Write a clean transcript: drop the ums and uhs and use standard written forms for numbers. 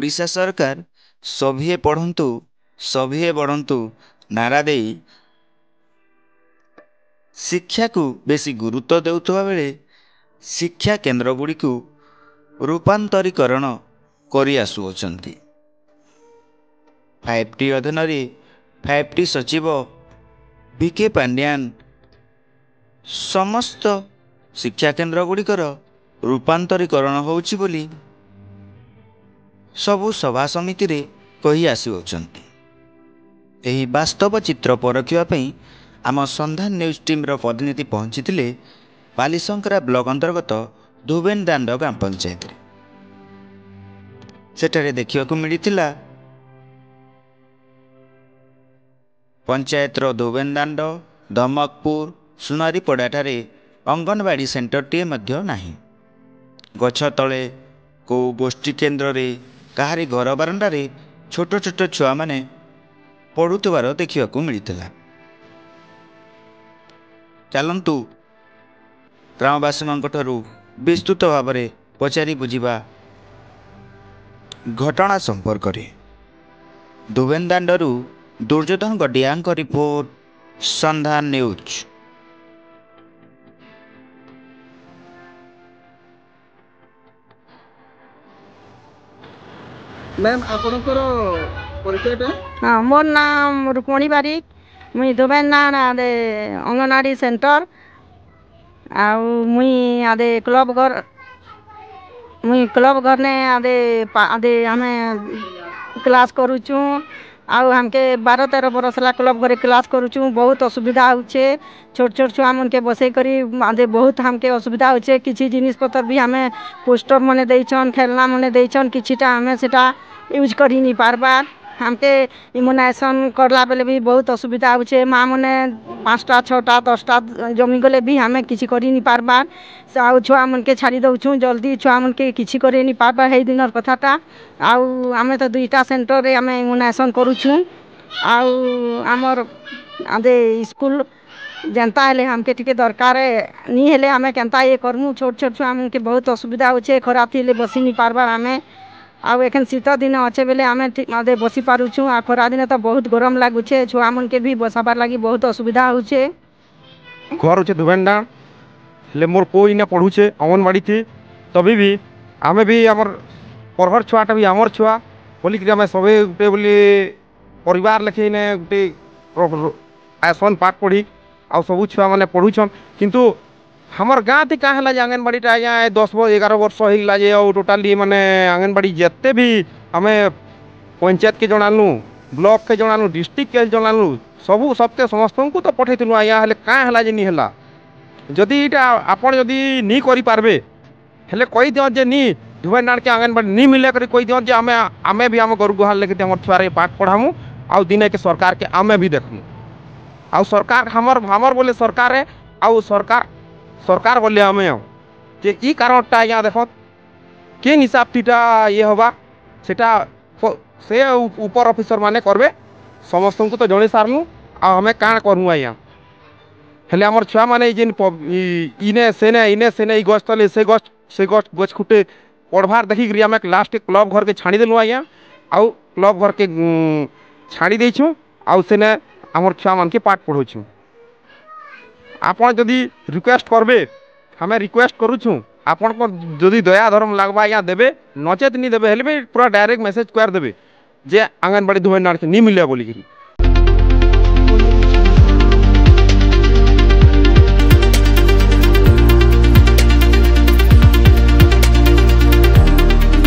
ओडिशा सरकार सभिए पढ़ंतु सभिए बढ़ंतु नारा दे शिक्षा को बेसी गुरुत्व देउथबा बेले शिक्षा केन्द्र गुड़ी को रूपांतरीकरण करि आसुअछंती। 5T अधीन 5T सचिव बीके पांड्यान समस्त शिक्षा केन्द्र गुड़िकर रूपांतरीकरण होउछि बोली सबु सभा समिति रे कही आसुअछंती। एही वास्तव चित्र परखिबा पई आम संधान न्यूज टीम रो प्रतिनिधि पहुंची बालीशंकरा ब्लॉक अंतर्गत धुबेन दांड ग्राम पंचायत रे। सेठारे देखिबाकू मिलिथिला पंचायत रो धुबेन दांड धमकपुर सुनारीपड़ा ठारे अंगनवाड़ी सेंटर टीए मध्य नाही। गछ तले को गोष्ठी केन्द्र रे काहारी घर बारंडा रे छोट छोट छुआ माने पढ़ुथिबार देखिबाकू मिलिथिला। चलंतु ग्रामवासी ठारू विस्तृत भाव में पचारि बुझिबा घटना संपर्क रे। धुबेन दांडरू दुर्योधन गडिया रिपोर्ट, संधान न्यूज। मैम आपनकर परिचयटा? हाँ, मोर नाम रुक्मणी बारिक। मुई धुबेन दांड आदे अंगनवाड़ी सेंटर मुई आदे क्लब घर ने आदे हमें क्लास करूचु। हमके 12-13 बरस ला क्लब घरे क्लास करूचु। बहुत असुविधा होचे। छोट छोट छुआ मन के बसई करी आदे बहुत हमके असुविधा होचे। किछि जिनिस पत्र भी हमें पोस्टर मने देइछन, खेलना मने देइछन, किछिटा हमें सेटा यूज करी नहीं पारबार। हमके इम्यूनाइजेशन करला बेले भी बहुत असुविधा होचे। माँ मने 5टा 6टा 10टा जमी गले भी हमें किछि करी नहीं पारबार। छुआ मन के छाड़ी दउछु जल्दी छुआ मन के किछि करे नहीं पारबार। हेई दिनर कथाटा आमे तो 2टा सेंटर रे हमें इम्यूनाइजेशन करूछु। आमर आदे स्कूल जनता हेले हमके टिके दरकार नहीं हेले हमें केनता ये करमु। छोट छोट छुआ मन के बहुत असुविधा होचे। खरा थी बसी नहीं पारबार हमें। एखन शीत दिन अच्छे बेले आमे आदे बसी पारुछु। खरा दिन तो बहुत गरम लागुचे। छुआ मन के भी बसाबार लगी बहुत असुविधा होचे। घर होचे धुबेन दांड ले मोर कोई ना पढ़ुचे अंगनवाड़ी थी। तभी भी आमे भी हमर परहर छुआटा भी हमर छुआ बोली कि आमे सबे गुटे बोली परिवार लेखे ने गुटे आसन पाठ पढ़ी आ सबु छुआ माने पढ़ुछन। किंतु हमर गाँ थी कहाँ है आंगनबाड़ी आज्ञा 10-11 वर्ष होगा जे और टोटाली माने आंगनबाड़ी जिते भी हमें पंचायत के जनालु, ब्लॉक के जनालु, डिस्ट्रिक्ट के जनालु, सबू सबके समस्त को तो पठेलु आज्ञा हेले कहाँ है नहीं है। जदि इटा आपन जदि नहीं करि पारबे हेले कहि दियो जे नी धुबेन दांड के आंगनबाड़ी नहीं मिले करी कहि दियो जे आमे भी हम घर गुहार लेके हमर छुआरे पाठ पढ़ामु आ दिने के सरकार के आमे भी देखमु। आ सरकार हमर बोले सरकार है आ सरकार बोले हमें जे ई कारणटा आज्ञा देखत केन हिसाब तीटा ये हवा सेटा से ऊपर ऑफिसर माने करबे। समस्त को तो जणे सारनु आ हमें काण करमु आज्ञा हेले हमर छुआ माने जिन इने सेने गछ तले से गछ खुटे पढ़वार देखी करी हमें लास्ट क्लब घर के छाड़ी देलु आज्ञा। आउ क्लब घर के छाड़ी देछु आउ सेने हमर छुआ मान के पाठ पढ़ोछु। आपन जदि रिक्वेस्ट करबे हमें रिक्वेस्ट करूछु आपन को जदि दया धर्म लागबा या देबे नचेत नहीं देबे हेले भी पूरा डायरेक्ट मैसेज कर देबे जे आंगनबाड़ी धुबेन दांड से नहीं मिले बोली।